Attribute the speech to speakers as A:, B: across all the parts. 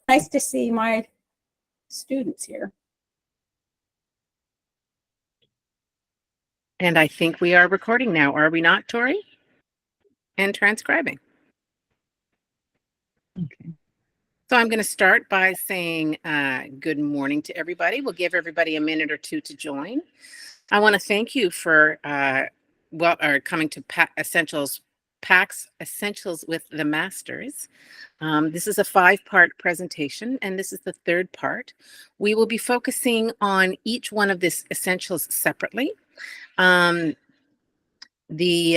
A: Nice to see my students here.
B: And I think we are recording now, are we not, Tori? And transcribing. Okay. So I'm going to start by saying good morning to everybody. We'll give everybody a minute or two to join. I want to thank you for coming to PAC's Essentials with the Masters. This is a 5-part presentation, and this is the 3rd part. We will be focusing on each one of these essentials separately. We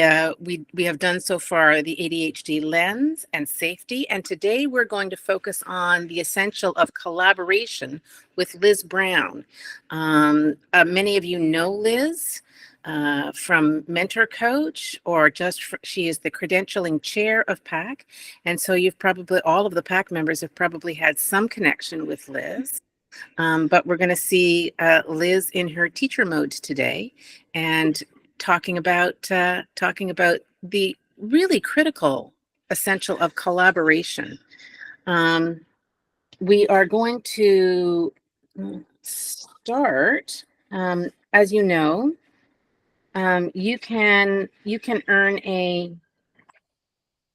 B: have done so far the ADHD lens and safety, and today we're going to focus on the essential of collaboration with Liz Brown. Many of you know Liz from Mentor Coach, or she is the credentialing chair of PAC, and so all of the PAC members have probably had some connection with Liz. But we're going to see Liz in her teacher mode today, and talking about the really critical essential of collaboration. We are going to start. As you know, you can earn a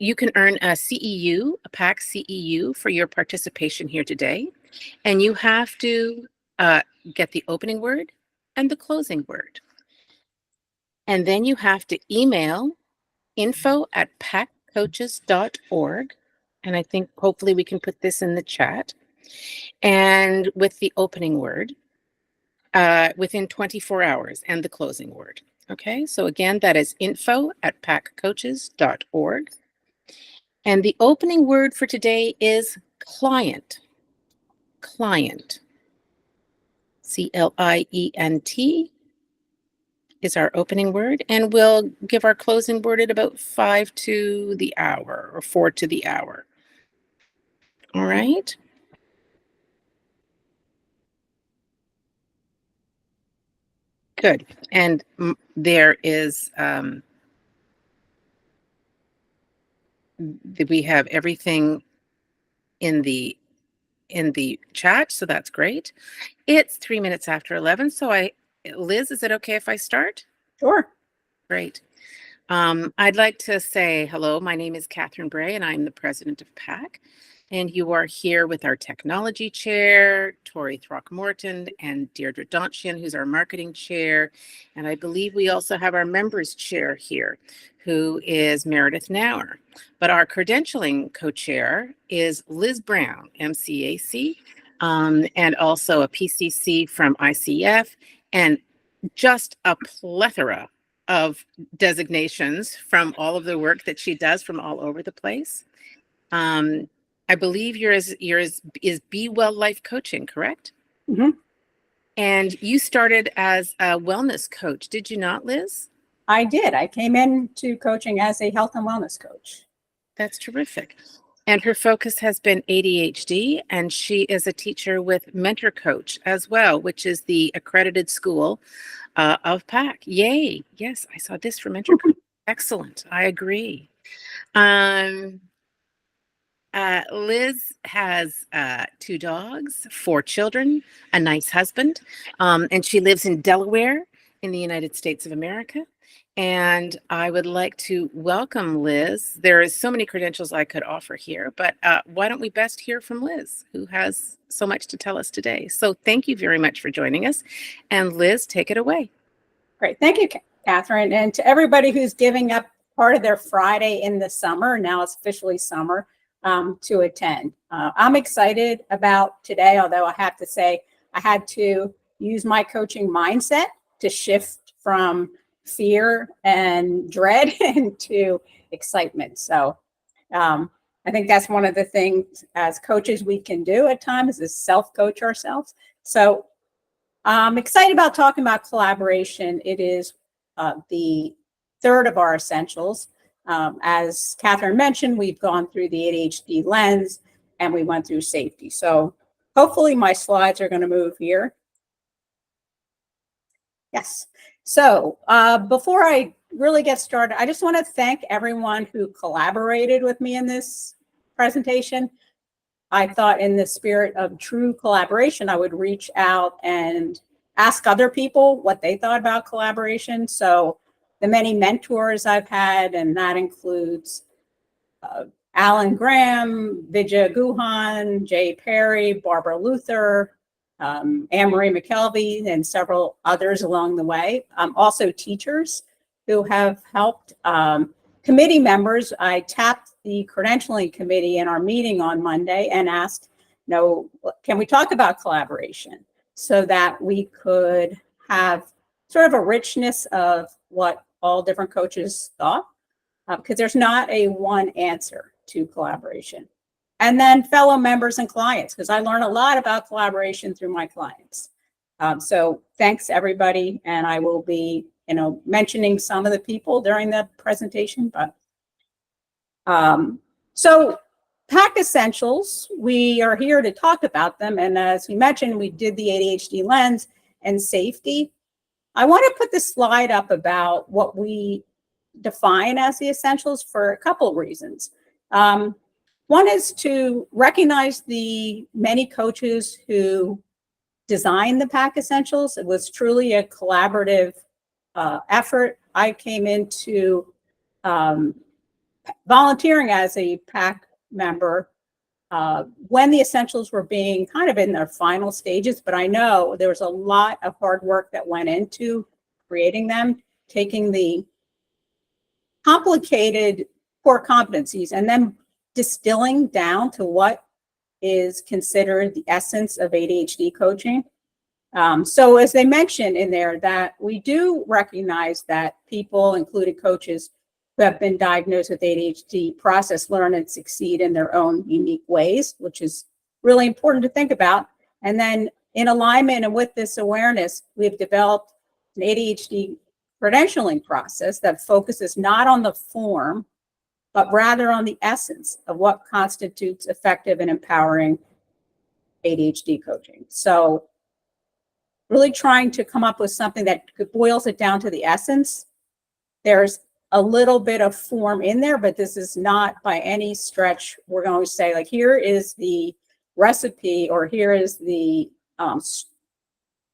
B: CEU, a PAC CEU, for your participation here today, and you have to get the opening word and the closing word. And then you have to email info@paccoaches.org. And I think hopefully we can put this in the chat. And with the opening word within 24 hours and the closing word. Okay, so again, that is info@paccoaches.org. And the opening word for today is client. Client. CLIENT is our opening word, and we'll give our closing word at about 5 to the hour or 4 to the hour. All right. Good. And there is, we have everything in the chat, so that's great. It's 3 minutes after 11, so Liz, is it okay if I start?
A: Sure.
B: Great. I'd like to say hello. My name is Catherine Bray, and I'm the president of PAC. And you are here with our technology chair, Tori Throckmorton, and Deirdre Donchian, who's our marketing chair. And I believe we also have our members chair here, who is Meredith Nauer. But our credentialing co-chair is Liz Brown, MCAC, and also a PCC from ICF, and just a plethora of designations from all of the work that she does from all over the place. I believe yours is Be Well Life Coaching, correct?
A: Mm-hmm.
B: And you started as a wellness coach, did you not, Liz?
A: I did. I came into coaching as a health and wellness coach.
B: That's terrific. And her focus has been ADHD, and she is a teacher with Mentor Coach as well, which is the accredited school of PAC. Yay. Yes, I saw this from Mentor Coach. Excellent. I agree. Liz has 2 dogs, 4 children, a nice husband, and she lives in Delaware in the United States of America. And I would like to welcome Liz. There is so many credentials I could offer here, but why don't we best hear from Liz, who has so much to tell us today. So thank you very much for joining us. And Liz, take it away.
A: Great. Thank you, Catherine. And to everybody who's giving up part of their Friday in the summer, now it's officially summer, to attend. I'm excited about today, although I have to say I had to use my coaching mindset to shift from fear and dread into excitement. So I think that's one of the things as coaches we can do at times is self-coach ourselves. So I'm excited about talking about collaboration. It is the 3rd of our essentials. As Catherine mentioned, we've gone through the ADHD lens and we went through safety. So hopefully my slides are going to move here. Yes. So before I really get started, I just want to thank everyone who collaborated with me in this presentation. I thought in the spirit of true collaboration, I would reach out and ask other people what they thought about collaboration. So the many mentors I've had, and that includes uh, Alan Graham, Vijay Guhan, Jay Perry, Barbara Luther, Anne-Marie McKelvey, and several others along the way. Also teachers who have helped. Committee members, I tapped the credentialing committee in our meeting on Monday and asked, can we talk about collaboration so that we could have sort of a richness of what all different coaches thought? Because there's not a one answer to collaboration. And then fellow members and clients, because I learn a lot about collaboration through my clients. So thanks everybody, and I will be, mentioning some of the people during the presentation. But so PAC Essentials, we are here to talk about them, and as you mentioned, we did the ADHD lens and safety. I want to put this slide up about what we define as the essentials for a couple of reasons. One is to recognize the many coaches who designed the PAC Essentials. It was truly a collaborative effort. I came into volunteering as a PAC member when the essentials were being kind of in their final stages, but I know there was a lot of hard work that went into creating them, taking the complicated core competencies and then distilling down to what is considered the essence of ADHD coaching. So as they mentioned in there, that we do recognize that people, including coaches who have been diagnosed with ADHD, process, learn, and succeed in their own unique ways, which is really important to think about. And then in alignment and with this awareness, we've developed an ADHD credentialing process that focuses not on the form, but rather on the essence of what constitutes effective and empowering ADHD coaching. So really trying to come up with something that boils it down to the essence. There's a little bit of form in there, but this is not by any stretch, we're going to say like, here is the recipe or here is the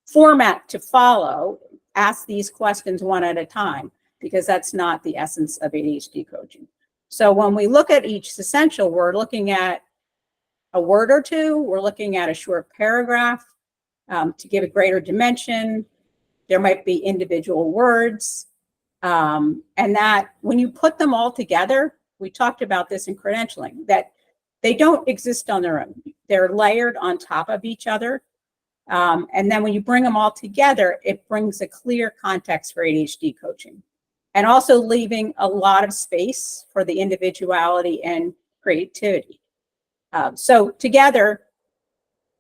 A: format to follow. Ask these questions one at a time, because that's not the essence of ADHD coaching. So when we look at each essential, we're looking at a word or two, we're looking at a short paragraph to give a greater dimension. There might be individual words. And that when you put them all together, we talked about this in credentialing, that they don't exist on their own. They're layered on top of each other. And then when you bring them all together, it brings a clear context for ADHD coaching, and also leaving a lot of space for the individuality and creativity. So together,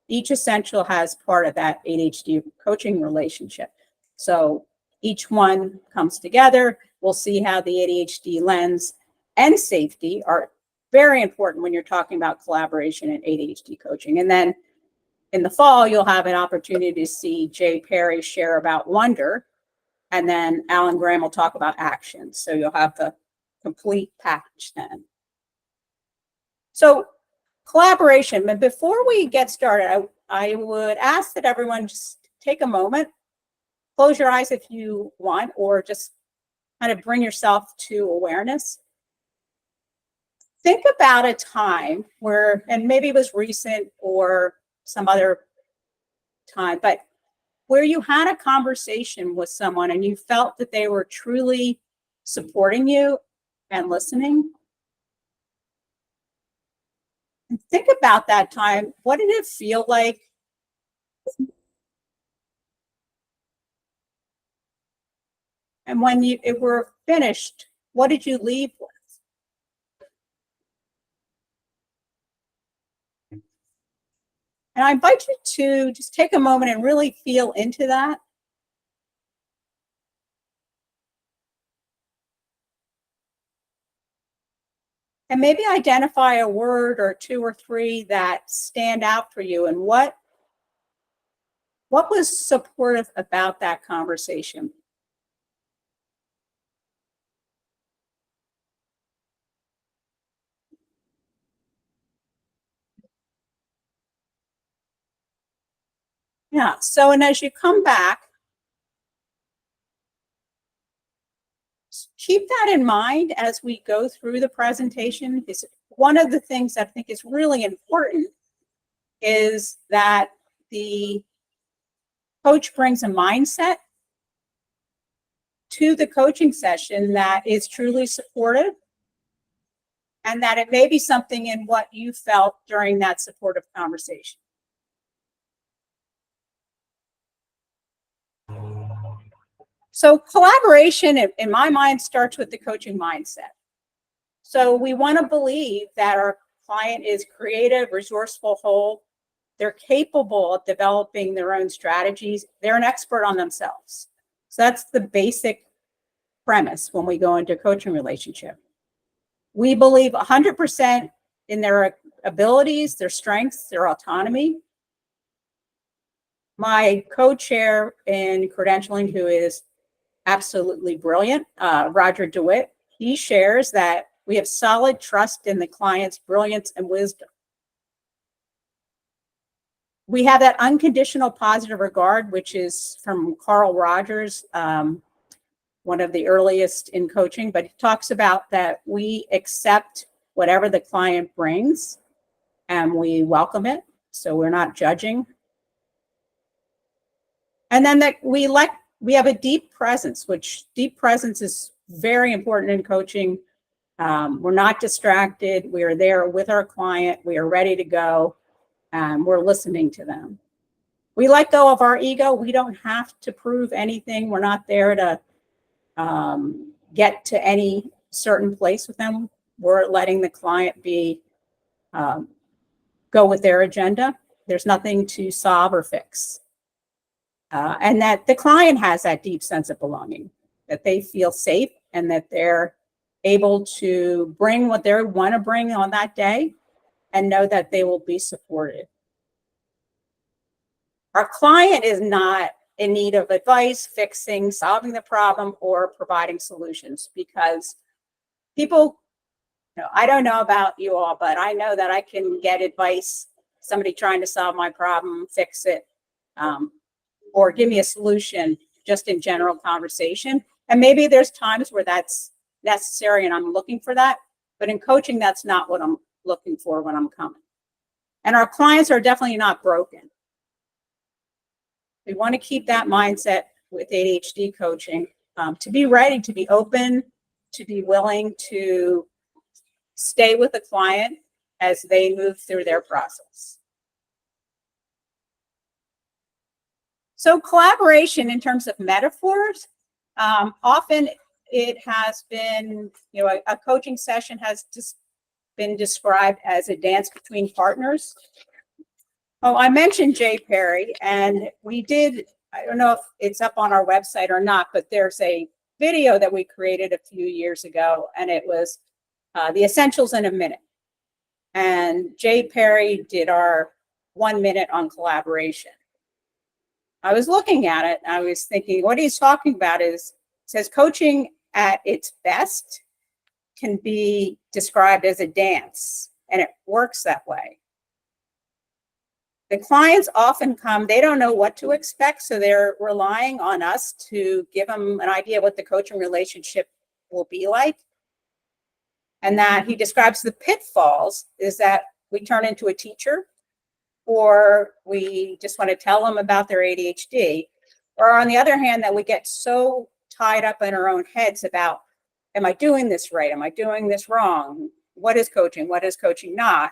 A: each essential has part of that ADHD coaching relationship. So each one comes together. We'll see how the ADHD lens and safety are very important when you're talking about collaboration and ADHD coaching. And then in the fall, you'll have an opportunity to see Jay Perry share about wonder, and then Alan Graham will talk about action. So you'll have the complete package then. So collaboration, but before we get started, I would ask that everyone just take a moment, close your eyes if you want, or just kind of bring yourself to awareness. Think about a time where, and maybe it was recent or some other time, but where you had a conversation with someone and you felt that they were truly supporting you and listening. And think about that time. What did it feel like? And when you were finished, what did you leave with? And I invite you to just take a moment and really feel into that. And maybe identify a word or two or three that stand out for you, and what was supportive about that conversation. Yeah. So, and as you come back, keep that in mind as we go through the presentation. Is one of the things I think is really important is that the coach brings a mindset to the coaching session that is truly supportive, and that it may be something in what you felt during that supportive conversation. So collaboration, in my mind, starts with the coaching mindset. So we want to believe that our client is creative, resourceful, whole. They're capable of developing their own strategies. They're an expert on themselves. So that's the basic premise when we go into a coaching relationship. We believe 100% in their abilities, their strengths, their autonomy. My co-chair in credentialing, who is absolutely brilliant, Roger DeWitt, he shares that we have solid trust in the client's brilliance and wisdom. We have that unconditional positive regard, which is from Carl Rogers, one of the earliest in coaching, but he talks about that we accept whatever the client brings and we welcome it. So we're not judging. And then that we have a deep presence, which deep presence is very important in coaching. We're not distracted. We are there with our client. We are ready to go. We're listening to them. We let go of our ego. We don't have to prove anything. We're not there to get to any certain place with them. We're letting the client go with their agenda. There's nothing to solve or fix. And that the client has that deep sense of belonging, that they feel safe and that they're able to bring what they want to bring on that day and know that they will be supported. Our client is not in need of advice, fixing, solving the problem, or providing solutions, because people, I don't know about you all, but I know that I can get advice, somebody trying to solve my problem, fix it, or give me a solution just in general conversation. And maybe there's times where that's necessary and I'm looking for that. But in coaching, that's not what I'm looking for when I'm coming. And our clients are definitely not broken. We want to keep that mindset with ADHD coaching, to be ready, to be open, to be willing to stay with the client as they move through their process. So collaboration in terms of metaphors, often it has been, a coaching session has just been described as a dance between partners. Oh, I mentioned Jay Perry, and we did, I don't know if it's up on our website or not, but there's a video that we created a few years ago, and it was The Essentials in a Minute. And Jay Perry did our 1 minute on collaboration. I was looking at it, and I was thinking what he's talking about says coaching at its best can be described as a dance, and it works that way. The clients often come, they don't know what to expect, so they're relying on us to give them an idea of what the coaching relationship will be like. And that he describes the pitfalls is that we turn into a teacher, or we just want to tell them about their ADHD, or on the other hand, that we get so tied up in our own heads about, am I doing this right? Am I doing this wrong? What is coaching? What is coaching not?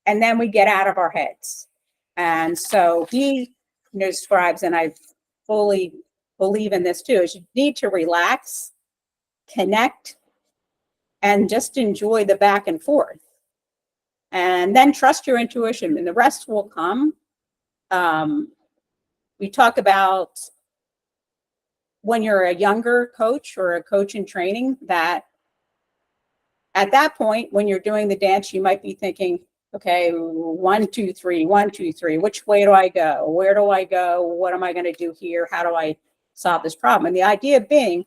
A: And then we get out of our heads. And so he describes, and I fully believe in this too, is you need to relax, connect, and just enjoy the back and forth. And then trust your intuition, and the rest will come. We talk about when you're a younger coach or a coach in training, that at that point, when you're doing the dance, you might be thinking, okay, 1, 2, 3, 1, 2, 3. Which way do I go? Where do I go? What am I going to do here? How do I solve this problem? And the idea being,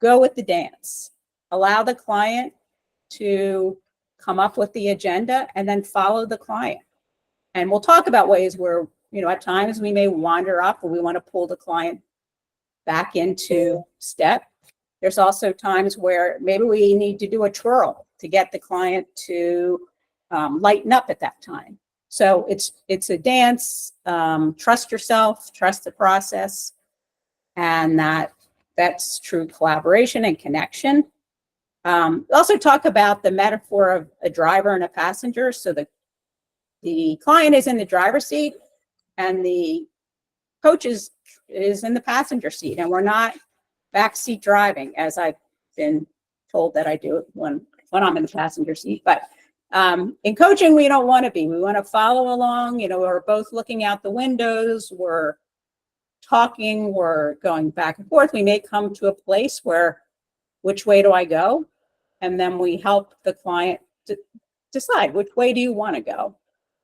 A: go with the dance. Allow the client to come up with the agenda and then follow the client. And we'll talk about ways where at times we may wander off or we want to pull the client back into step. There's also times where maybe we need to do a twirl to get the client to lighten up at that time. So it's a dance. Trust yourself, trust the process, and that's true collaboration and connection. Also talk about the metaphor of a driver and a passenger. So the client is in the driver's seat and the coach is in the passenger seat, and we're not backseat driving, as I've been told that I do when I'm in the passenger seat. But in coaching, we don't want to be. We want to follow along. We're both looking out the windows. We're talking. We're going back and forth. We may come to a place where, which way do I go? And then we help the client to decide, which way do you want to go?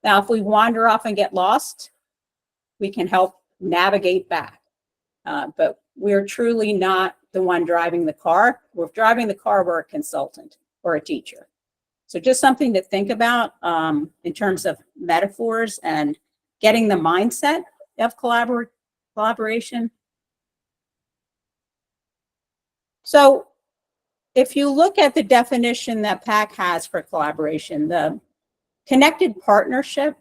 A: Now, if we wander off and get lost, we can help navigate back. But we're truly not the one driving the car. We're driving the car, we're a consultant or a teacher. So just something to think about in terms of metaphors and getting the mindset of collaboration. So if you look at the definition that PAC has for collaboration, the connected partnership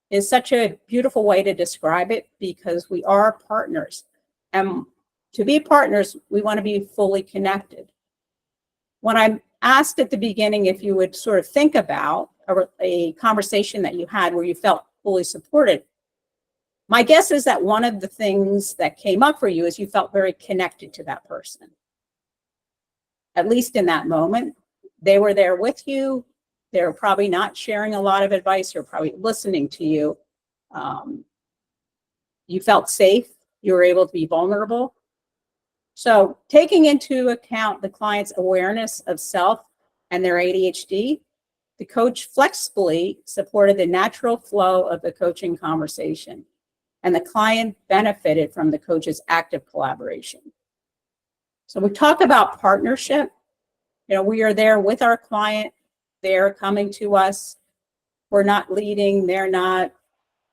A: is such a beautiful way to describe it, because we are partners. And to be partners, we want to be fully connected. When I'm asked at the beginning if you would sort of think about a conversation that you had where you felt fully supported, my guess is that one of the things that came up for you is you felt very connected to that person. At least in that moment, they were there with you. They're probably not sharing a lot of advice. They're probably listening to you. You felt safe. You were able to be vulnerable. So taking into account the client's awareness of self and their ADHD, the coach flexibly supported the natural flow of the coaching conversation, and the client benefited from the coach's active collaboration. So we talk about partnership. We are there with our client. They're coming to us. We're not leading. They're not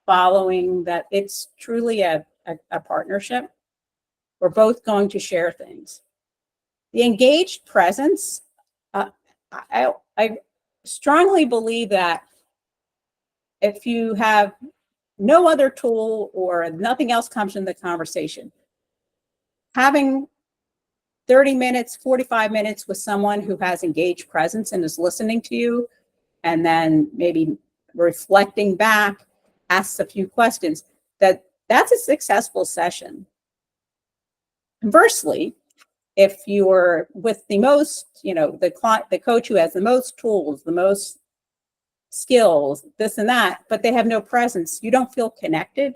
A: following. That it's truly a partnership. We're both going to share things. The engaged presence, I strongly believe that if you have no other tool or nothing else comes in the conversation, having 30 minutes, 45 minutes with someone who has engaged presence and is listening to you, and then maybe reflecting back, asks a few questions, that's a successful session. Conversely, if you are with the most, the coach who has the most tools, the most skills, this and that, but they have no presence, you don't feel connected.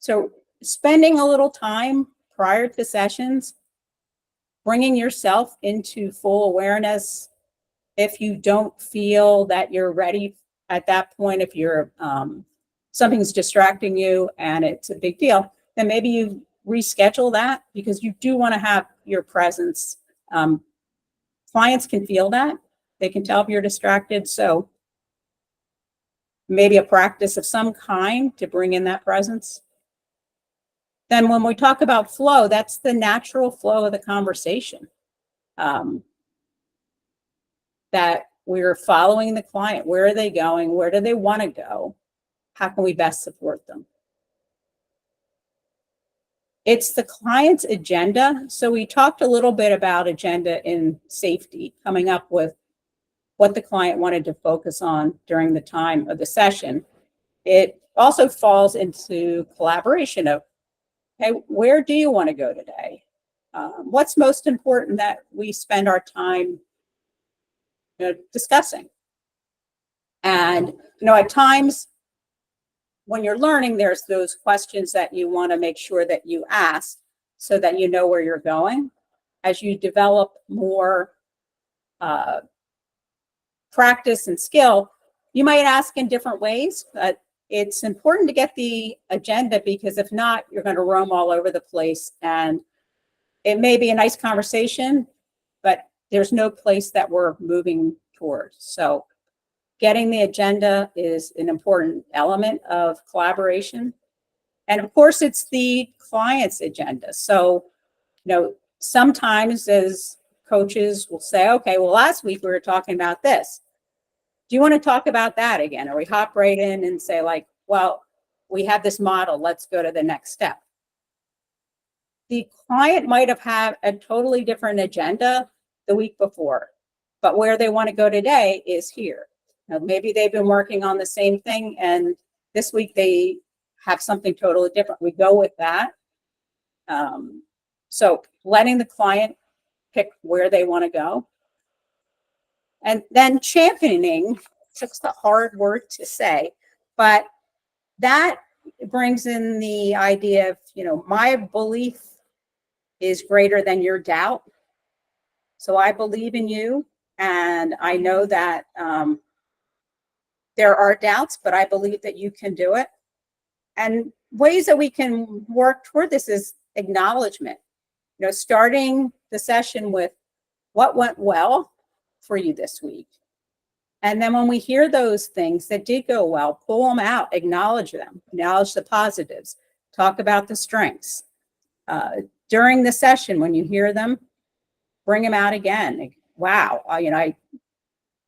A: So spending a little time prior to sessions, bringing yourself into full awareness. If you don't feel that you're ready at that point, if you're something's distracting you and it's a big deal, then maybe you reschedule that, because you do want to have your presence. Clients can feel that. They can tell if you're distracted. So maybe a practice of some kind to bring in that presence. Then when we talk about flow, that's the natural flow of the conversation. That we're following the client. Where are they going? Where do they want to go? How can we best support them? It's the client's agenda. So we talked a little bit about agenda in safety, coming up with what the client wanted to focus on during the time of the session. It also falls into collaboration of, hey, where do you want to go today? What's most important that we spend our time discussing? And, at times when you're learning, there's those questions that you want to make sure that you ask so that you know where you're going. As you develop more practice and skill, you might ask in different ways, but it's important to get the agenda, because if not, you're going to roam all over the place, and it may be a nice conversation, but there's no place that we're moving towards. So getting the agenda is an important element of collaboration. And of course, it's the client's agenda. So, sometimes as coaches will say, okay, well, last week we were talking about this. Do you want to talk about that again? Or we hop right in and say, like, well, we have this model, let's go to the next step. The client might have had a totally different agenda the week before, but where they want to go today is here. Maybe they've been working on the same thing and this week they have something totally different. We go with that. So letting the client pick where they want to go. And then championing, it's a hard word to say, but that brings in the idea of, my belief is greater than your doubt. So I believe in you, and I know that there are doubts, but I believe that you can do it. And ways that we can work toward this is acknowledgement. Starting the session with what went well for you this week. And then when we hear those things that did go well, pull them out, acknowledge them, acknowledge the positives, talk about the strengths. During the session, when you hear them, bring them out again. Wow,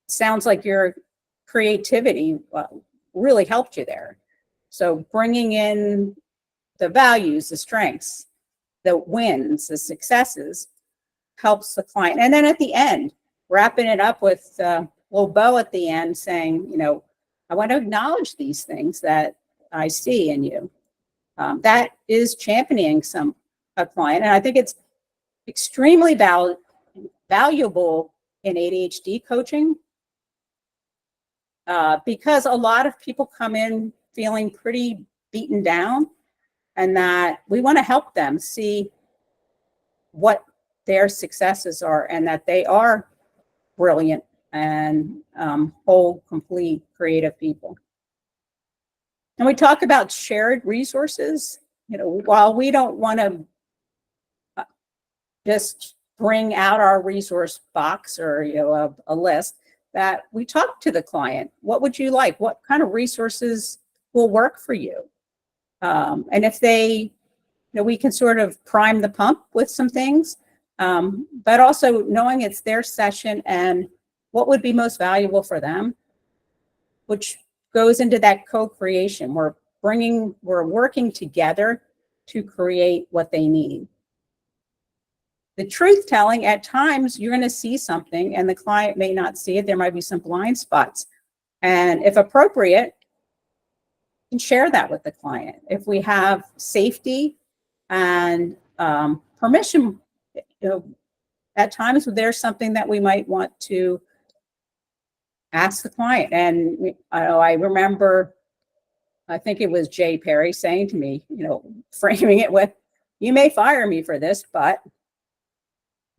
A: sounds like your creativity really helped you there. So bringing in the values, the strengths, the wins, the successes helps the client. And then at the end, wrapping it up with a little bow at the end saying, I want to acknowledge these things that I see in you. That is championing a client. And I think it's extremely valuable in ADHD coaching because a lot of people come in feeling pretty beaten down, and that we want to help them see what their successes are and that they are brilliant and whole, complete, creative people. And we talk about shared resources. While we don't want to just bring out our resource box or a list, that we talk to the client. What would you like? What kind of resources will work for you? And if they, we can sort of prime the pump with some things, but also knowing it's their session and what would be most valuable for them, which goes into that co-creation. We're working together to create what they need. The truth telling, at times you're going to see something and the client may not see it. There might be some blind spots. And if appropriate, you can share that with the client. If we have safety and permission, at times there's something that we might want to ask the client. And I remember, I think it was Jay Perry saying to me, framing it with, you may fire me for this, but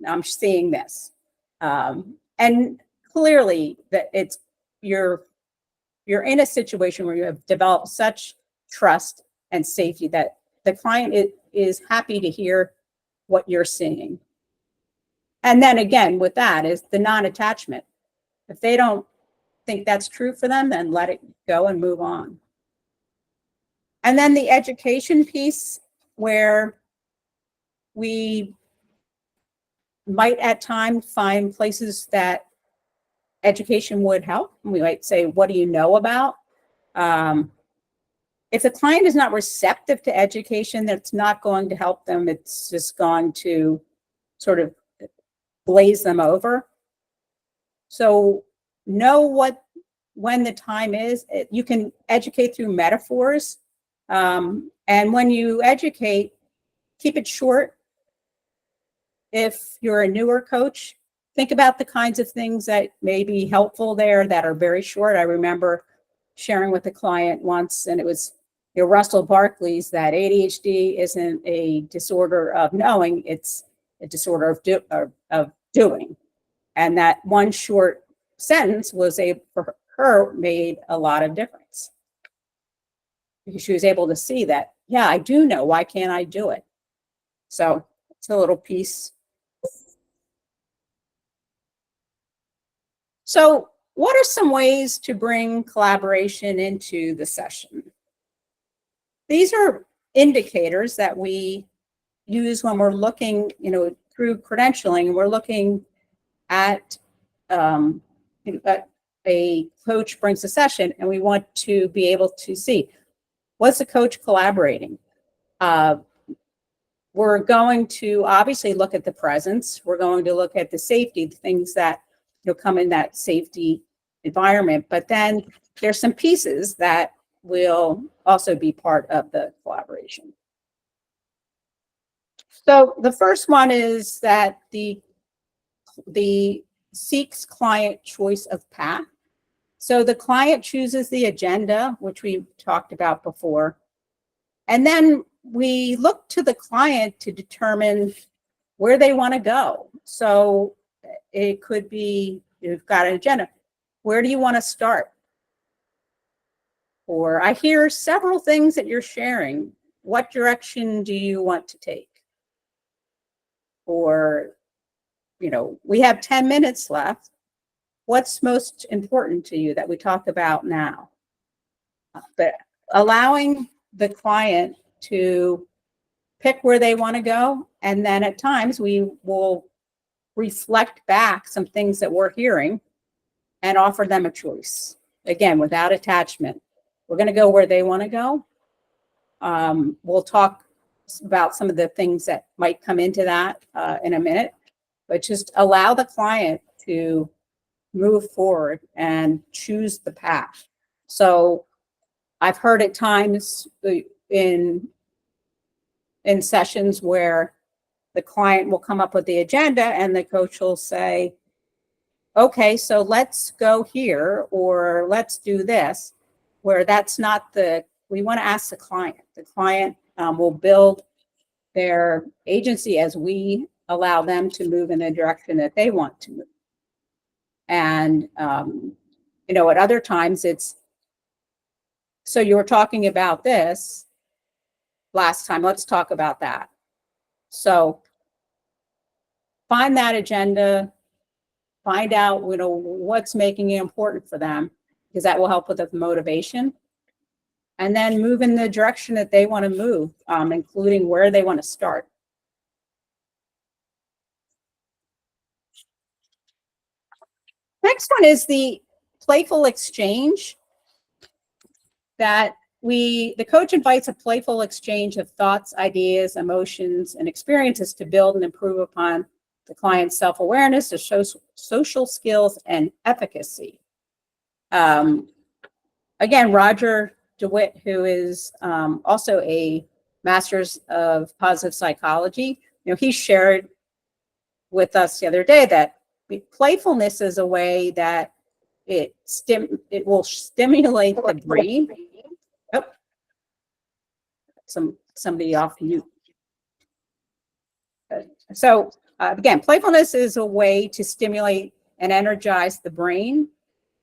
A: I'm seeing this. And clearly that you're in a situation where you have developed such trust and safety that the client is happy to hear what you're seeing. And then again, with that is the non-attachment. If they don't think that's true for them, then let it go and move on. And then the education piece, where we might at times find places that education would help. We might say, what do you know about? If the client is not receptive to education, that's not going to help them. It's just going to sort of glaze them over. So know when the time is. You can educate through metaphors. And when you educate, keep it short. If you're a newer coach, think about the kinds of things that may be helpful there that are very short. I remember sharing with a client once, and it was Russell Barkley's, that ADHD isn't a disorder of knowing, it's a disorder of doing. And that one short sentence for her made a lot of difference. Because she was able to see that, yeah, I do know, why can't I do it? So it's a little piece. So what are some ways to bring collaboration into the session? These are indicators that we use when we're looking, through credentialing. We're looking at, a coach brings a session, and we want to be able to see, was the coach collaborating? We're going to obviously look at the presence. We're going to look at the safety, the things that come in that safety environment. But then there's some pieces that will also be part of the collaboration. So the first one is that the seeks client choice of path. So the client chooses the agenda, which we talked about before, and then we look to the client to determine where they want to go. So it could be, you've got an agenda. Where do you want to start? Or I hear several things that you're sharing. What direction do you want to take? Or, we have 10 minutes left. What's most important to you that we talk about now? But allowing the client to pick where they want to go. And then at times we will reflect back some things that we're hearing and offer them a choice. Again, without attachment. We're going to go where they want to go. We'll talk about some of the things that might come into that in a minute, but just allow the client to move forward and choose the path. So I've heard at times in sessions where the client will come up with the agenda and the coach will say, okay, so let's go here, or let's do this, where that's not we want to ask the client. The client will build their agency as we allow them to move in the direction that they want to move. And, at other times so you were talking about this last time, let's talk about that. So find that agenda, find out, what's making it important for them, because that will help with the motivation. And then move in the direction that they want to move, including where they want to start. Next one is the playful exchange. That the coach invites a playful exchange of thoughts, ideas, emotions, and experiences to build and improve upon the client's self-awareness, their social skills, and efficacy. Again, Roger DeWitt, who is also a master's of positive psychology, he shared with us the other day that playfulness is a way that it will stimulate the brain. Oh, somebody off mute. So again, playfulness is a way to stimulate and energize the brain,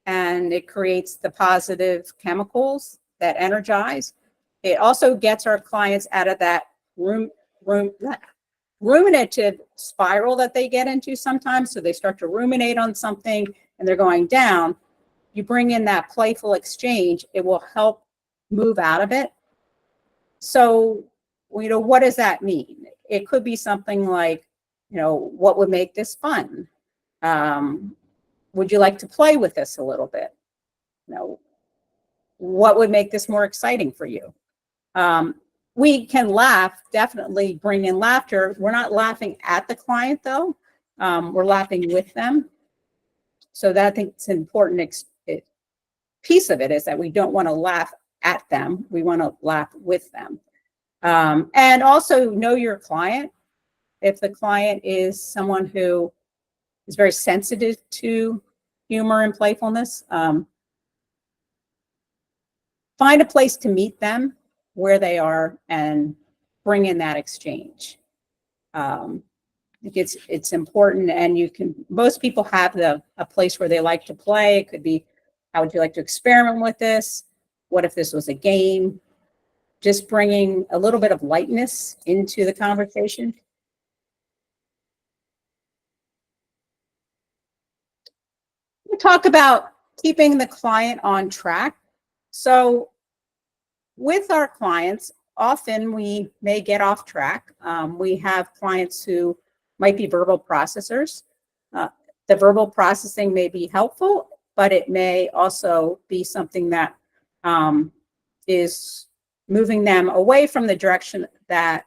A: and it creates the positive chemicals that energize. It also gets our clients out of that ruminative spiral that they get into sometimes. So they start to ruminate on something and they're going down. You bring in that playful exchange, it will help move out of it. So, what does that mean? It could be something like, what would make this fun? Would you like to play with this a little bit? What would make this more exciting for you? We can laugh, definitely bring in laughter. We're not laughing at the client though. We're laughing with them. So that, I think, it's an important piece of it, is that we don't want to laugh at them. We want to laugh with them. And also know your client. If the client is someone who is very sensitive to humor and playfulness, find a place to meet them where they are and bring in that exchange. I think it's important, and most people have a place where they like to play. It could be, how would you like to experiment with this? What if this was a game? Just bringing a little bit of lightness into the conversation. We talk about keeping the client on track. So with our clients, often we may get off track. We have clients who might be verbal processors. The verbal processing may be helpful, but it may also be something that is moving them away from the direction that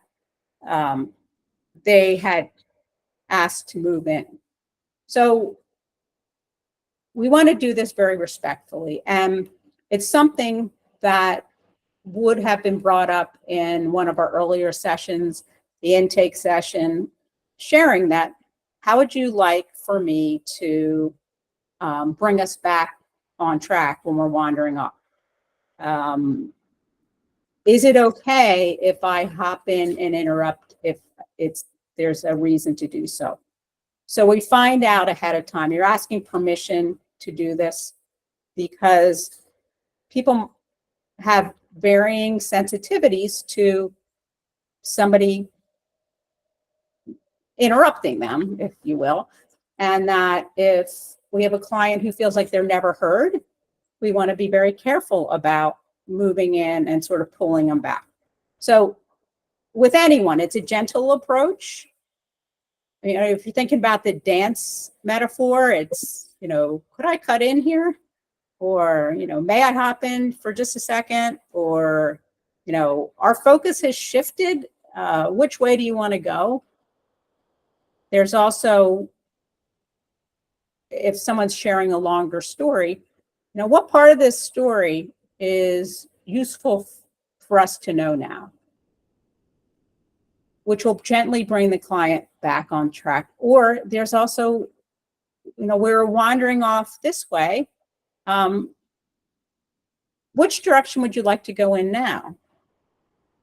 A: they had asked to move in. So we want to do this very respectfully. And it's something that would have been brought up in one of our earlier sessions, the intake session, sharing that, how would you like for me to bring us back on track when we're wandering off? Is it okay if I hop in and interrupt if there's a reason to do so? So we find out ahead of time. You're asking permission to do this because people have varying sensitivities to somebody interrupting them, if you will. And that if we have a client who feels like they're never heard, we want to be very careful about moving in and sort of pulling them back. So with anyone, it's a gentle approach. You know, if you're thinking about the dance metaphor, it's, you know, could I cut in here? Or, you know, may I hop in for just a second? Or, you know, our focus has shifted. Which way do you want to go? There's also, if someone's sharing a longer story, you know, what part of this story is useful for us to know now, which will gently bring the client back on track. Or there's also, you know, we're wandering off this way. Which direction would you like to go in now?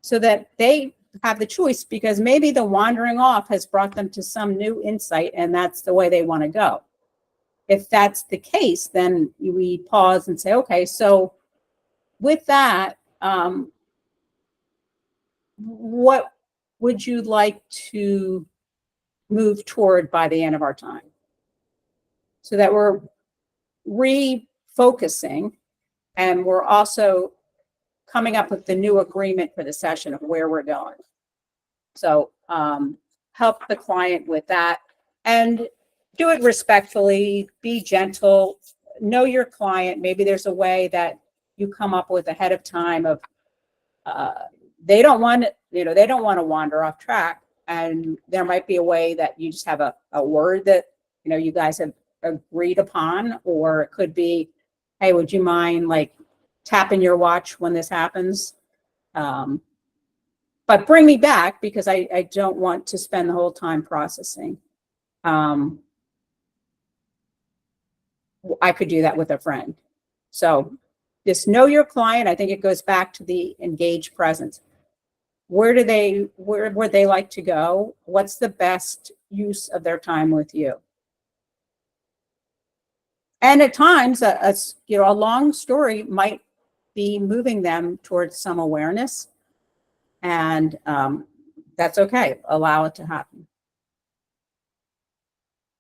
A: So that they have the choice, because maybe the wandering off has brought them to some new insight and that's the way they want to go. If that's the case, then we pause and say, okay, so with that, what would you like to move toward by the end of our time? So that we're refocusing and we're also coming up with the new agreement for the session of where we're going. So help the client with that and do it respectfully, be gentle, know your client. Maybe there's a way that you come up with ahead of time of they don't want to wander off track. And there might be a way that you just have a word that, you know, you guys have agreed upon, or it could be, hey, would you mind like tapping your watch when this happens? But bring me back because I don't want to spend the whole time processing. I could do that with a friend. So just know your client. I think it goes back to the engaged presence. Where would they like to go? What's the best use of their time with you? And at times, a long story might be moving them towards some awareness, and that's okay. Allow it to happen.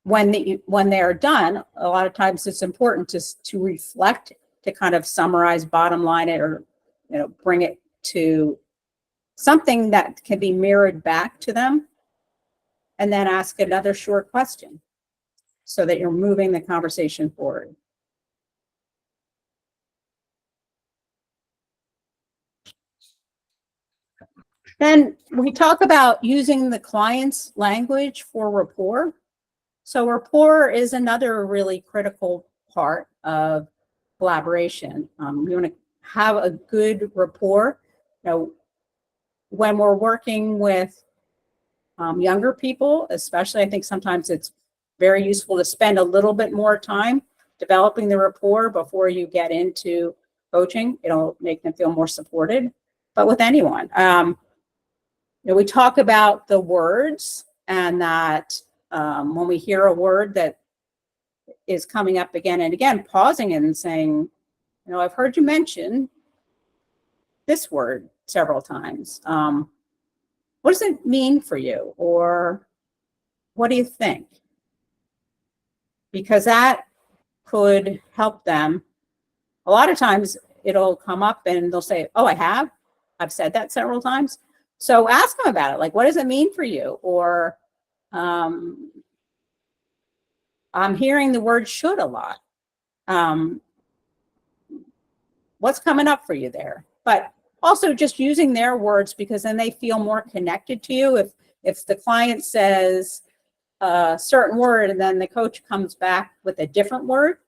A: When they are done, a lot of times it's important to reflect, to kind of summarize, bottom line it, or bring it to something that can be mirrored back to them, and then ask another short question so that you're moving the conversation forward. Then we talk about using the client's language for rapport. So rapport is another really critical part of collaboration. You want to have a good rapport. When we're working with younger people, especially, I think sometimes it's very useful to spend a little bit more time developing the rapport before you get into coaching. It'll make them feel more supported. But with anyone, we talk about the words, and that when we hear a word that is coming up again and again, pausing it and saying, I've heard you mention this word several times. What does it mean for you? Or what do you think? Because that could help them. A lot of times it'll come up and they'll say, oh, I I've said that several times. So ask them about it. Like, what does it mean for you? Or I'm hearing the word should a lot. What's coming up for you there? But also just using their words, because then they feel more connected to you. If the client says a certain word and then the coach comes back with a different word,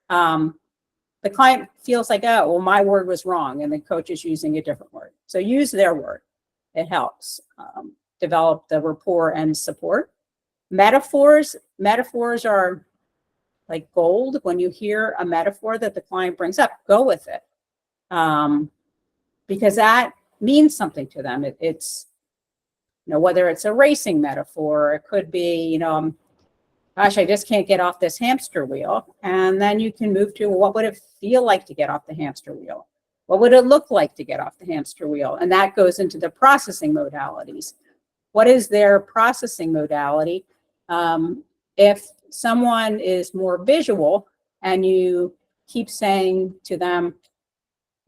A: the client feels like, oh, well, my word was wrong, and the coach is using a different word. So use their word. It helps develop the rapport and support. Metaphors are like gold. When you hear a metaphor that the client brings up, go with it, because that means something to them. It's, whether it's a racing metaphor, it could be, gosh, I just can't get off this hamster wheel. And then you can move to, what would it feel like to get off the hamster wheel? What would it look like to get off the hamster wheel? And that goes into the processing modalities. What is their processing modality? If someone is more visual and you keep saying to them,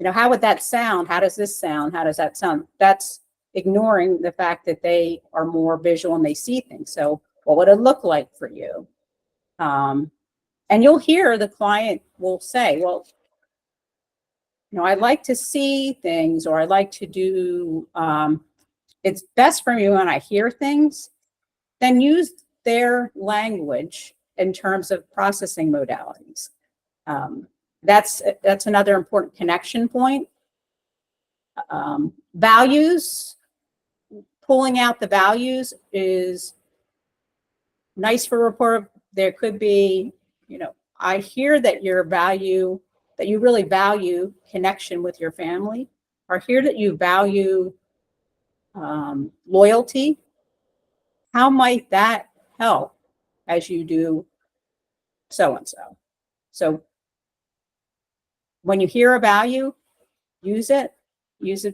A: how would that sound? How does this sound? How does that sound? That's ignoring the fact that they are more visual and they see things. So what would it look like for you? And you'll hear the client will say, well, I'd like to see things, or I'd like to do, it's best for me when I hear things. Then use their language in terms of processing modalities. That's another important connection point. Values, pulling out the values is nice for rapport. There could be, I hear that you really value connection with your family, or hear that you value loyalty. How might that help as you do so-and-so? So when you hear a value, use it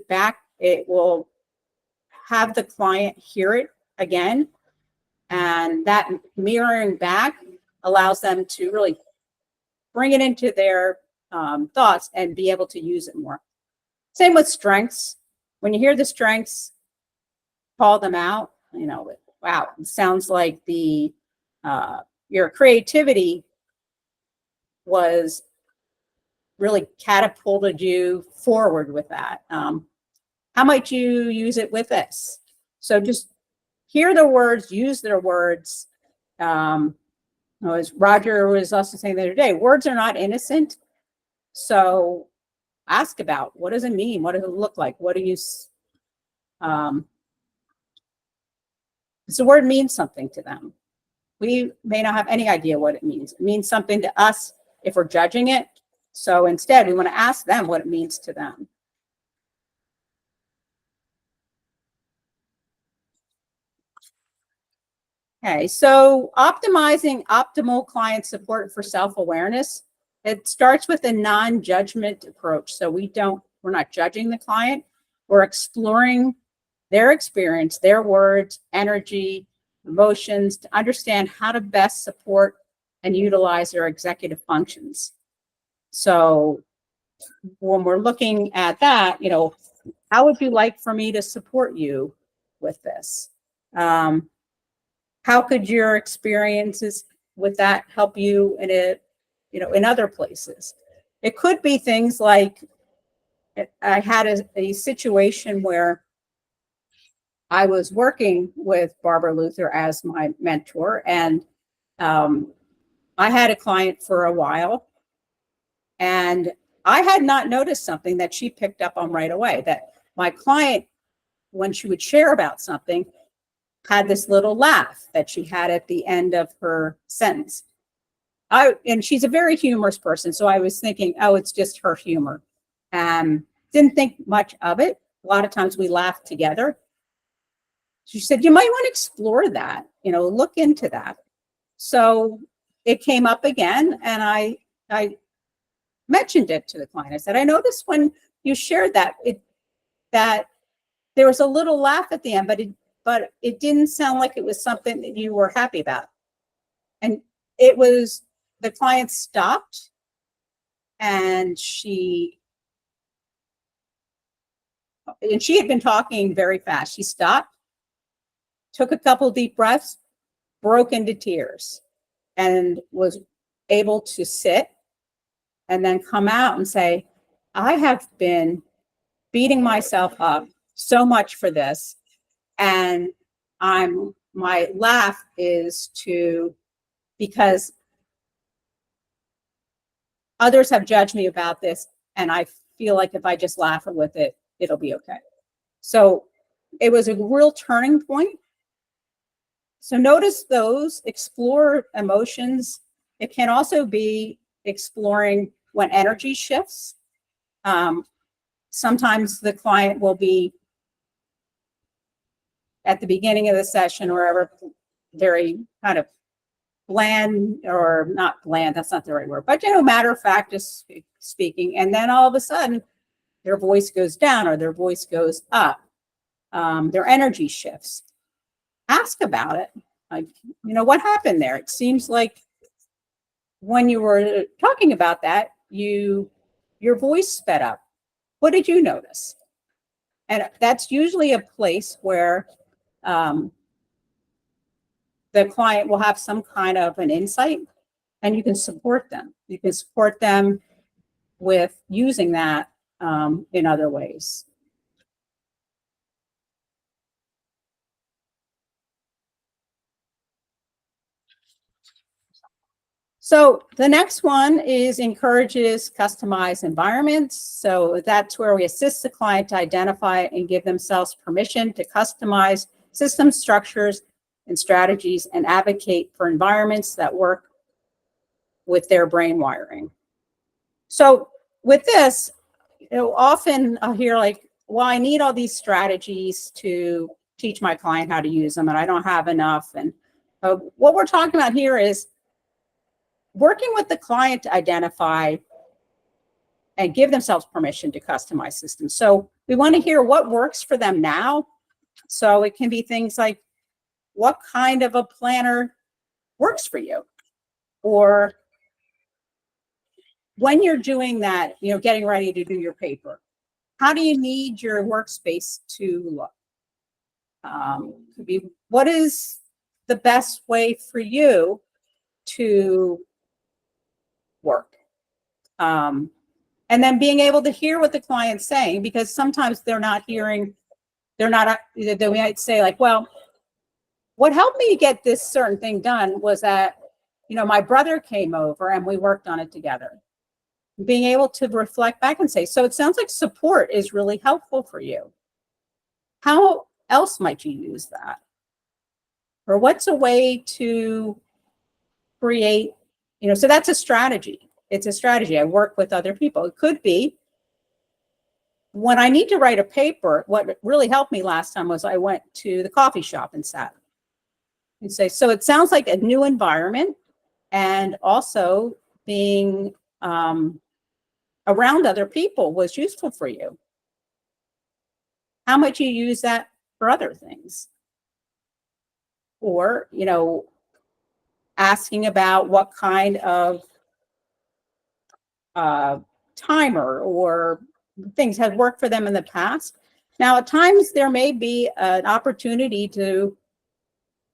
A: back. It will have the client hear it again. And that mirroring back allows them to really bring it into their thoughts and be able to use it more. Same with strengths. When you hear the strengths, call them out. Wow, it sounds like your creativity was really catapulted you forward with that. How might you use it with this? So just hear the words, use their words. As Roger was also saying the other day, words are not innocent. So ask about, what does it mean? What does it look like? What do you, the word means something to them. We may not have any idea what it means. It means something to us if we're judging it. So instead, we want to ask them what it means to them. Okay, so optimizing optimal client support for self-awareness. It starts with a non-judgment approach. So we're not judging the client. We're exploring their experience, their words, energy, emotions, to understand how to best support and utilize their executive functions. So when we're looking at that, how would you like for me to support you with this? How could your experiences with that help you in other places? It could be things like, I had a situation where I was working with Barbara Luther as my mentor, and I had a client for a while, and I had not noticed something that she picked up on right away, that my client, when she would share about something, had this little laugh that she had at the end of her sentence. And she's a very humorous person, so I was thinking, oh, it's just her humor. Didn't think much of it. A lot of times we laugh together. She said, you might want to explore that, look into that. So it came up again, and I mentioned it to the client. I said, I noticed when you shared that there was a little laugh at the end, but it didn't sound like it was something that you were happy about. And the client stopped, and she and she had been talking very fast. She stopped, took a couple deep breaths, broke into tears, and was able to sit and then come out and say, I have been beating myself up so much for this. And my laugh is because others have judged me about this. And I feel like if I just laugh with it, it'll be okay. So it was a real turning point. So notice those, explore emotions. It can also be exploring when energy shifts. Sometimes the client will be at the beginning of the session or wherever very kind of bland, or not bland, that's not the right word, but matter of fact, just speaking. And then all of a sudden their voice goes down or their voice goes up. Their energy shifts. Ask about it. Like, what happened there? It seems like when you were talking about that, your voice sped up. What did you notice? And that's usually a place where the client will have some kind of an insight, and you can support them. You can support them with using that in other ways. So the next one is encourages customized environments. So that's where we assist the client to identify and give themselves permission to customize system structures and strategies and advocate for environments that work with their brain wiring. So with this, often I'll hear like, well, I need all these strategies to teach my client how to use them, and I don't have enough. And what we're talking about here is working with the client to identify and give themselves permission to customize systems. So we want to hear what works for them now. So it can be things like, what kind of a planner works for you? Or when you're doing that, getting ready to do your paper, how do you need your workspace to look? Could be, what is the best way for you to work? And then being able to hear what the client's saying, because sometimes they might say like, well, what helped me get this certain thing done was that, my brother came over and we worked on it together. Being able to reflect back and say, so it sounds like support is really helpful for you. How else might you use that? Or what's a way to create, so that's a strategy. It's a strategy. I work with other people. It could be when I need to write a paper. What really helped me last time was I went to the coffee shop and sat and say, so it sounds like a new environment, and also being around other people was useful for you. How much you use that for other things? Or, asking about what kind of timer or things have worked for them in the past. Now, at times there may be an opportunity to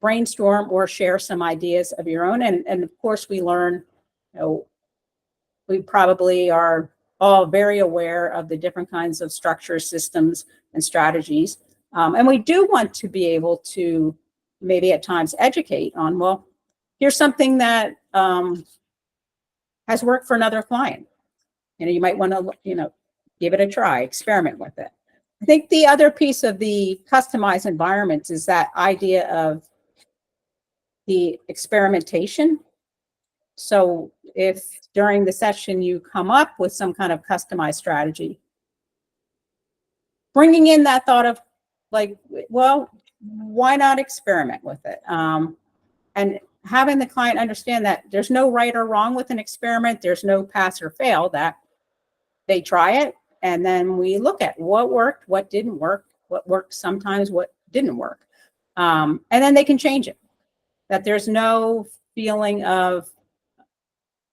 A: brainstorm or share some ideas of your own. And of course, we learn, we probably are all very aware of the different kinds of structures, systems, and strategies. And we do want to be able to maybe at times educate on, well, here's something that has worked for another client. You might want to, give it a try, experiment with it. I think the other piece of the customized environments is that idea of the experimentation. So if during the session you come up with some kind of customized strategy, bringing in that thought of like, well, why not experiment with it? And having the client understand that there's no right or wrong with an experiment. There's no pass or fail, that they try it. And then we look at what worked, what didn't work, what worked sometimes, what didn't work. And then they can change it. That there's no feeling of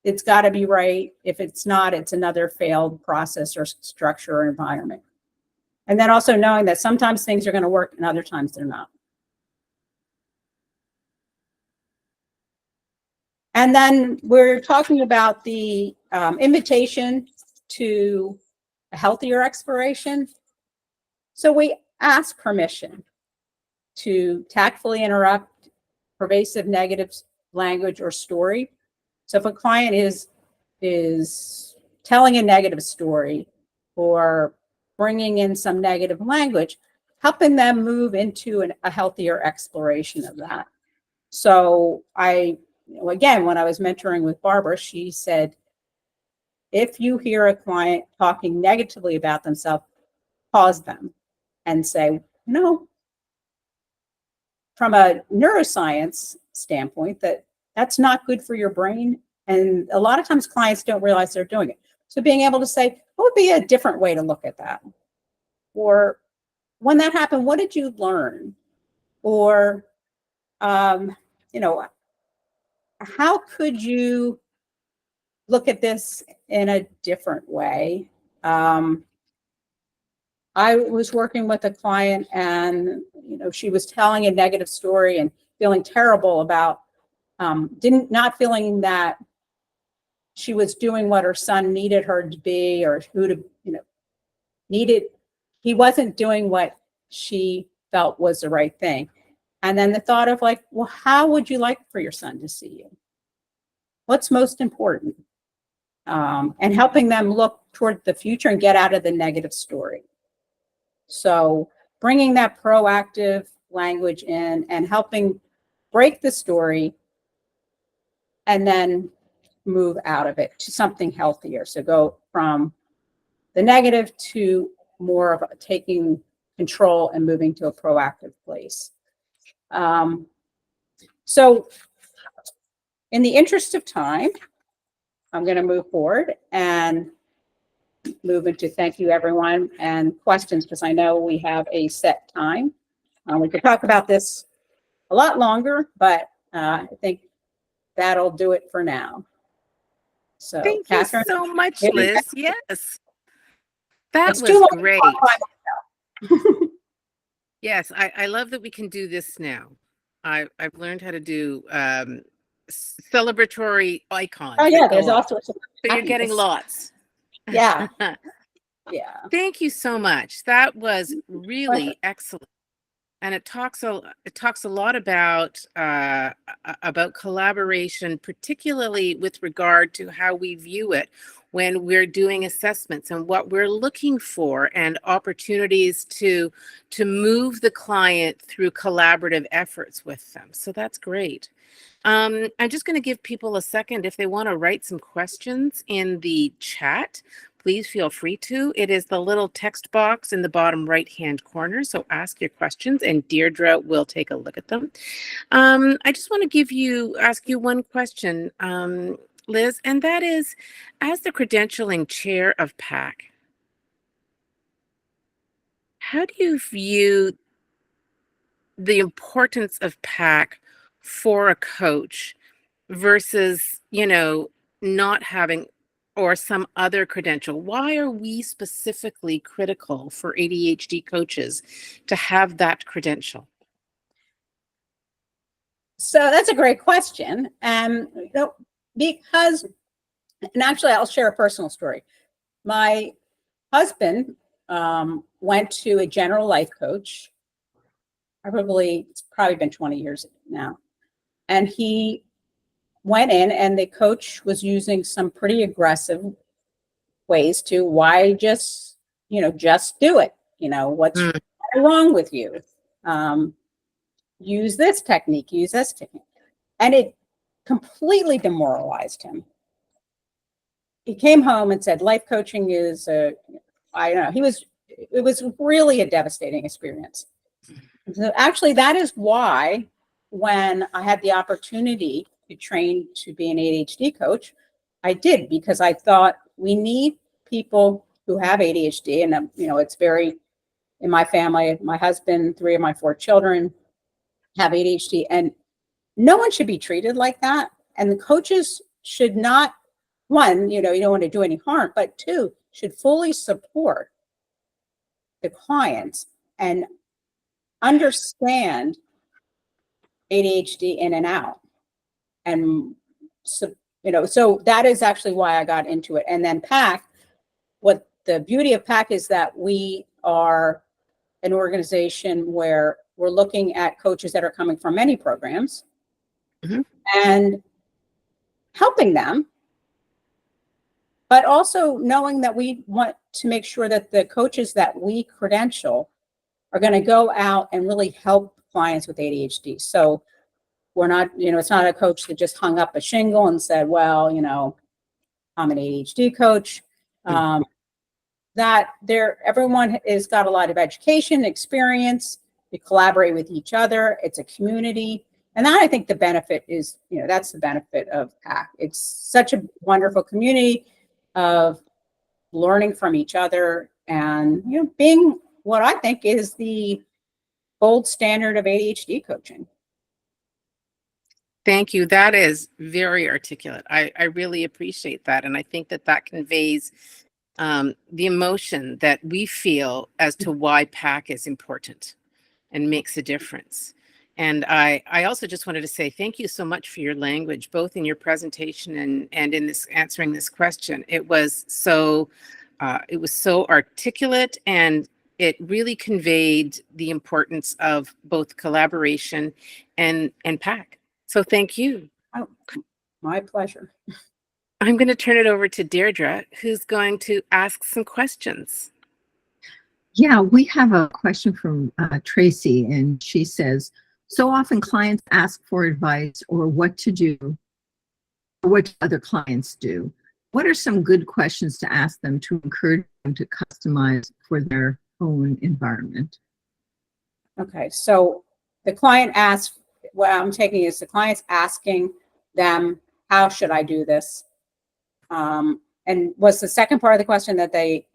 A: it's got to be right. If it's not, it's another failed process or structure or environment. And then also knowing that sometimes things are going to work and other times they're not. And then we're talking about the invitation to a healthier exploration. So we ask permission to tactfully interrupt pervasive negative language or story. So if a client is telling a negative story or bringing in some negative language, helping them move into a healthier exploration of that. So again, when I was mentoring with Barbara, she said, if you hear a client talking negatively about themselves, pause them and say, from a neuroscience standpoint, that's not good for your brain. And a lot of times clients don't realize they're doing it. So being able to say, what would be a different way to look at that? Or when that happened, what did you learn? Or, how could you look at this in a different way? I was working with a client and, she was telling a negative story and feeling terrible about, not feeling that she was doing what her son needed her to be, or who to, needed, he wasn't doing what she felt was the right thing. And then the thought of like, well, how would you like for your son to see you? What's most important? And helping them look toward the future and get out of the negative story. So bringing that proactive language in and helping break the story and then move out of it to something healthier. So go from the negative to more of taking control and moving to a proactive place. So in the interest of time, I'm going to move forward and move into thank you, everyone, and questions, because I know we have a set time. We could talk about this a lot longer, but I think that'll do it for now. So,
B: Thank you
A: Catherine,
B: so much, Liz. Yes, that
A: it's too
B: was
A: long.
B: great. Yes, I love that we can do this now. I've learned how to do celebratory icons.
A: Oh yeah, there's all sorts of.
B: So you're getting lots.
A: Yeah. Yeah.
B: Thank you so much. That was really excellent. And it talks a lot about collaboration, particularly with regard to how we view it when we're doing assessments and what we're looking for, and opportunities to move the client through collaborative efforts with them. So that's great. I'm just going to give people a second if they want to write some questions in the chat. Please feel free to. It is the little text box in the bottom right-hand corner. So ask your questions and Deirdre will take a look at them. I just want to ask you one question, Liz, and that is, as the credentialing chair of PAC, how do you view the importance of PAC for a coach versus, not having or some other credential? Why are we specifically critical for ADHD coaches to have that credential?
A: So that's a great question. Because, and actually I'll share a personal story. My husband went to a general life coach. It's probably been 20 years now. And he went in and the coach was using some pretty aggressive ways to, why just do it. What's wrong with you? Use this technique, use this technique. And it completely demoralized him. He came home and said, life coaching is I don't know. It was really a devastating experience. So actually, that is why when I had the opportunity to train to be an ADHD coach, I did, because I thought we need people who have ADHD. And, it's very, in my family, my husband, 3 of my 4 children have ADHD, and no one should be treated like that. And the coaches should not, one, you don't want to do any harm, but 2, should fully support the clients and understand ADHD in and out. And so, so that is actually why I got into it. And then PAC, what the beauty of PAC is that we are an organization where we're looking at coaches that are coming from many programs and helping them, but also knowing that we want to make sure that the coaches that we credential are going to go out and really help clients with ADHD. So we're not, it's not a coach that just hung up a shingle and said, well, I'm an ADHD coach. That everyone has got a lot of education, experience. We collaborate with each other. It's a community. And that, I think the benefit is, that's the benefit of PAC. It's such a wonderful community of learning from each other and, being what I think is the gold standard of ADHD coaching.
B: Thank you. That is very articulate. I really appreciate that. And I think that conveys the emotion that we feel as to why PAC is important and makes a difference. And I also just wanted to say thank you so much for your language, both in your presentation and in this answering this question. It was so articulate, and it really conveyed the importance of both collaboration and PAC. So thank you.
A: Oh, my pleasure.
B: I'm going to turn it over to Deirdre, who's going to ask some questions.
C: Yeah, we have a question from Tracy, and she says, so often clients ask for advice or what to do, or what other clients do. What are some good questions to ask them to encourage them to customize for their own environment?
A: Okay, so the client asks, what I'm taking is the client's asking them, how should I do this? And was the second part of the question that they...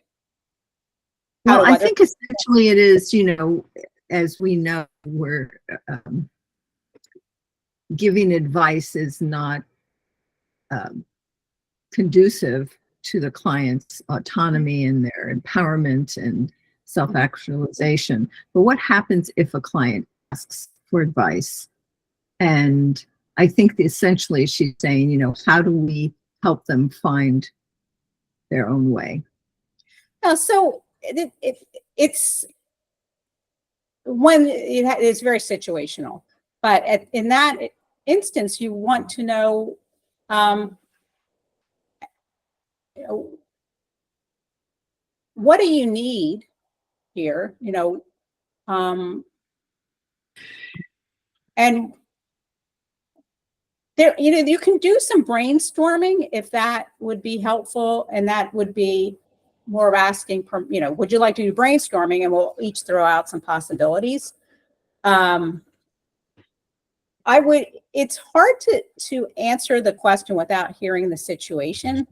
C: Well, I think essentially it is, as we know, we're giving advice is not conducive to the client's autonomy and their empowerment and self-actualization. But what happens if a client asks for advice? And I think essentially she's saying, how do we help them find their own way?
A: So it's when it's very situational, but in that instance, you want to know, what do you need here? And there, you can do some brainstorming if that would be helpful, and that would be more of asking, would you like to do brainstorming, and we'll each throw out some possibilities. It's hard to answer the question without hearing the situation,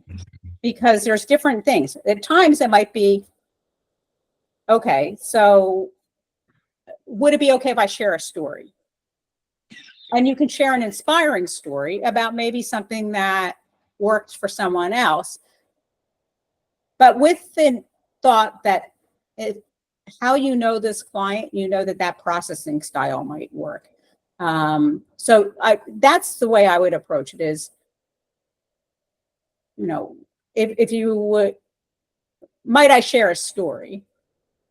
A: because there's different things. At times it might be, okay, so would it be okay if I share a story? And you can share an inspiring story about maybe something that worked for someone else, but with the thought that how this client, that processing style might work. So that's the way I would approach it is, if you would, might I share a story,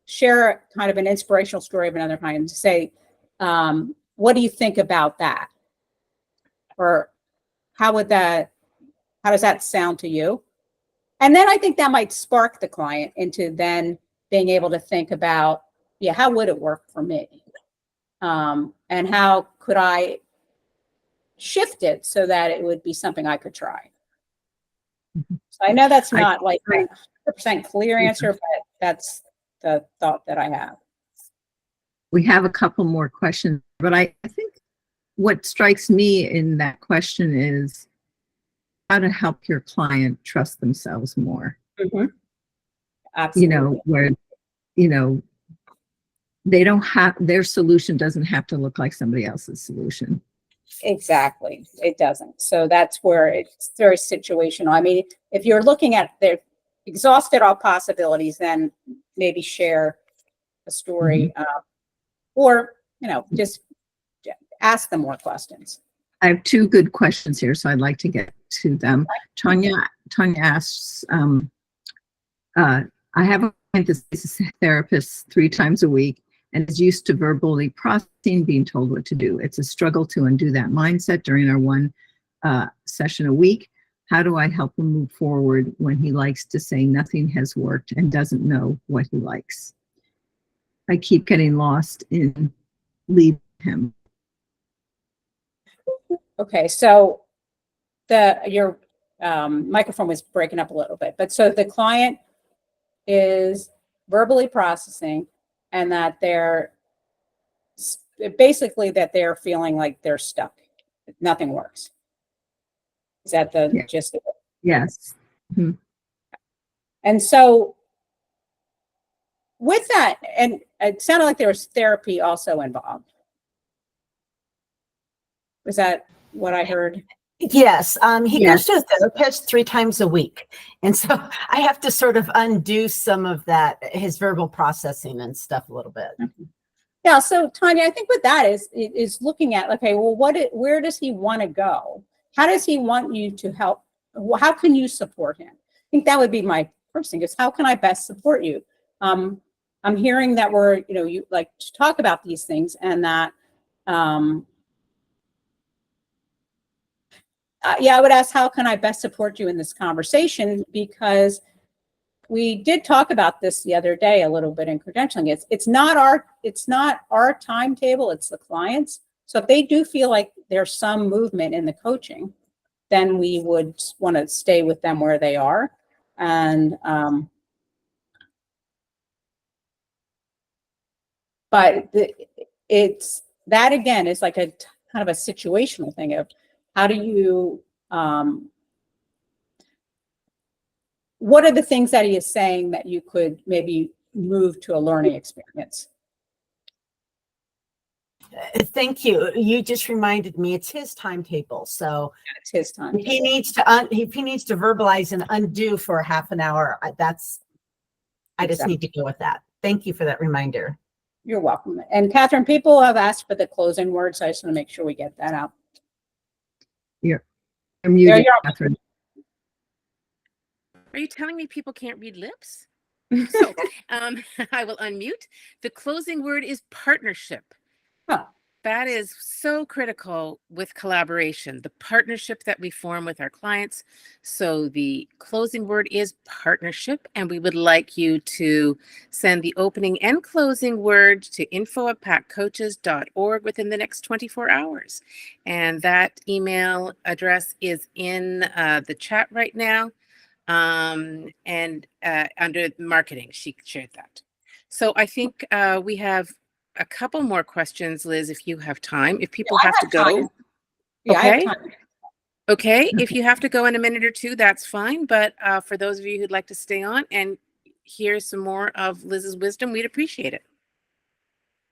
A: share kind of an inspirational story of another kind, and say, what do you think about that? Or how does that sound to you? And then I think that might spark the client into then being able to think about, how would it work for me? And how could I shift it so that it would be something I could try? So I know that's not like a 100% clear answer, but that's the thought that I have.
C: We have a couple more questions, but I think what strikes me in that question is how to help your client trust themselves more.
A: Mm-hmm. Absolutely.
C: Where, they don't have, their solution doesn't have to look like somebody else's solution.
A: Exactly. It doesn't. So that's where it's very situational. I mean, if you're looking at they're exhausted all possibilities, then maybe share a story, or, just ask them more questions.
C: I have two good questions here, so I'd like to get to them. Tanya asks, I have a client that's a therapist 3 times a week and is used to verbally processing, being told what to do. It's a struggle to undo that mindset during our one session a week. How do I help him move forward when he likes to say nothing has worked and doesn't know what he likes? I keep getting lost in leading him.
A: Okay, so your microphone was breaking up a little bit, but so the client is verbally processing, and that they're basically feeling like they're stuck. Nothing works. Is that the gist of it?
C: Yes. Mm-hmm.
A: And so with that, and it sounded like there was therapy also involved. Was that what I heard?
D: Yes, he goes to a therapist 3 times a week. And so I have to sort of undo some of that, his verbal processing and stuff a little bit.
A: Yeah, so Tanya, I think what that is looking at, okay, well, where does he want to go? How does he want you to help? How can you support him? I think that would be my first thing, is how can I best support you? I'm hearing that you like to talk about these things, and that, I would ask, how can I best support you in this conversation? Because we did talk about this the other day a little bit in credentialing. It's not our timetable, it's the client's. So if they do feel like there's some movement in the coaching, then we would want to stay with them where they are. And but it's that, again, is like a kind of a situational thing of how do you what are the things that he is saying that you could maybe move to a learning experience?
D: Thank you. You just reminded me it's his timetable. So
A: it's his time.
D: If he needs to verbalize and undo for a half an hour, I just need to go with that. Thank you for that reminder.
A: You're welcome. And Catherine, people have asked for the closing words. So I just want to make sure we get that out.
C: You're muted, Catherine.
B: Are you telling me people can't read lips? So I will unmute. The closing word is partnership.
A: Huh.
B: That is so critical with collaboration, the partnership that we form with our clients. So the closing word is partnership, and we would like you to send the opening and closing word to info@paccoaches.org within the next 24 hours. And that email address is in the chat right now. And under marketing, she shared that. So I think we have a couple more questions, Liz, if you have time. If people have to go.
A: Yeah,
B: okay.
A: I have time.
B: Okay. If you have to go in a minute or two, that's fine. But for those of you who'd like to stay on and hear some more of Liz's wisdom, we'd appreciate it.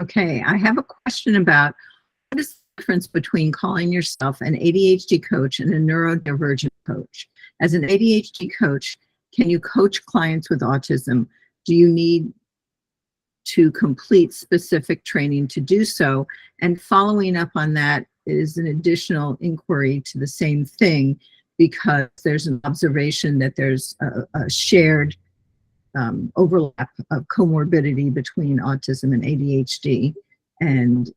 C: Okay. I have a question about what is the difference between calling yourself an ADHD coach and a neurodivergent coach? As an ADHD coach, can you coach clients with autism? Do you need to complete specific training to do so? And following up on that is an additional inquiry to the same thing, because there's an observation that there's a shared overlap of comorbidity between autism and ADHD, and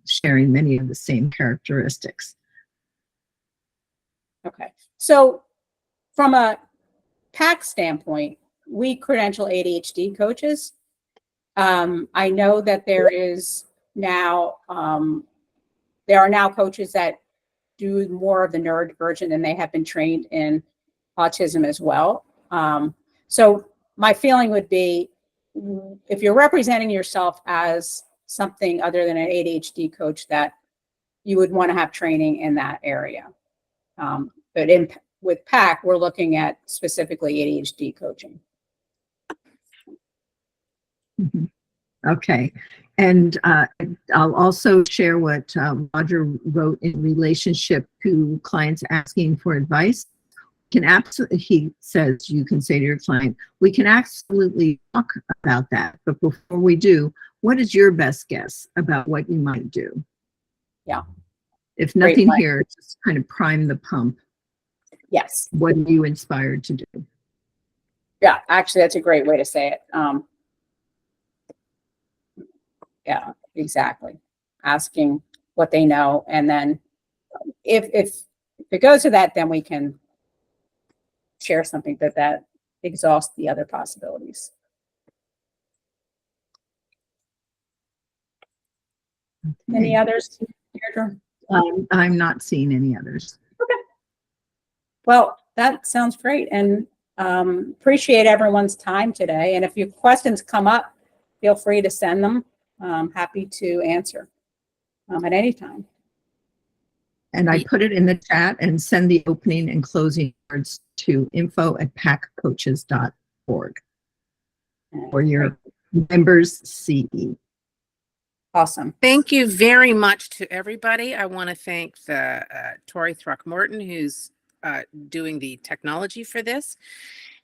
C: sharing many of the same characteristics.
A: Okay. So from a PAC standpoint, we credential ADHD coaches. I know that there are now coaches that do more of the neurodivergent, and they have been trained in autism as well. So my feeling would be, if you're representing yourself as something other than an ADHD coach, that you would want to have training in that area. But with PAC, we're looking at specifically ADHD coaching.
C: Mm-hmm. Okay. And I'll also share what Roger wrote in relationship to clients asking for advice. he says, you can say to your client, we can absolutely talk about that. But before we do, what is your best guess about what you might do?
A: Yeah.
C: If
A: Great
C: nothing
A: point.
C: here, just kind of prime the pump.
A: Yes.
C: What are you inspired to do?
A: Yeah, actually, that's a great way to say it. Yeah, exactly. Asking what they know, and then if it goes to that, then we can share something that exhausts the other possibilities. Any
C: Okay.
A: others, Deirdre?
C: I'm not seeing any others.
A: Well, that sounds great, and appreciate everyone's time today. And if your questions come up, feel free to send them. I'm happy to answer at any time.
C: And I put it in the chat, and send the opening and closing words to info@paccoaches.org for your members CE.
A: Awesome.
B: Thank you very much to everybody. I want to thank the Tori Throckmorton, who's doing the technology for this,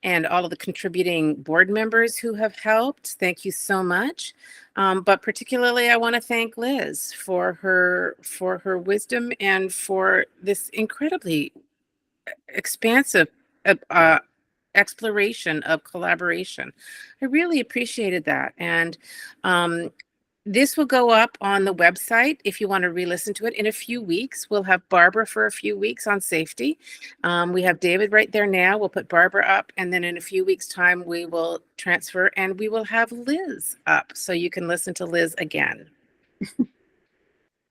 B: and all of the contributing board members who have helped. Thank you so much. But particularly, I want to thank Liz for her wisdom and for this incredibly expansive exploration of collaboration. I really appreciated that. And this will go up on the website if you want to re-listen to it in a few weeks. We'll have Barbara for a few weeks on safety. We have David right there now. We'll put Barbara up, and then in a few weeks' time, we will transfer and we will have Liz up so you can listen to Liz again.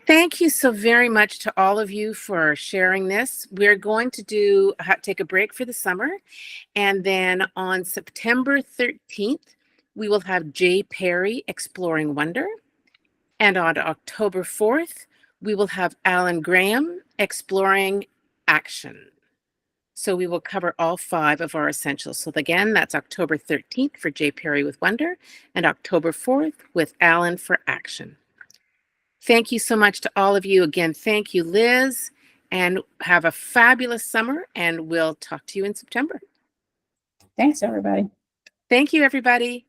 B: Thank you so very much to all of you for sharing this. We're going to take a break for the summer, and then on September 13th, we will have Jay Perry Exploring Wonder. And on October 4th, we will have Alan Graham Exploring Action. So we will cover all 5 of our essentials. So again, that's October 13th for Jay Perry with Wonder, and October 4th with Alan for Action. Thank you so much to all of you. Again, thank you, Liz, and have a fabulous summer, and we'll talk to you in September.
A: Thanks, everybody.
B: Thank you, everybody.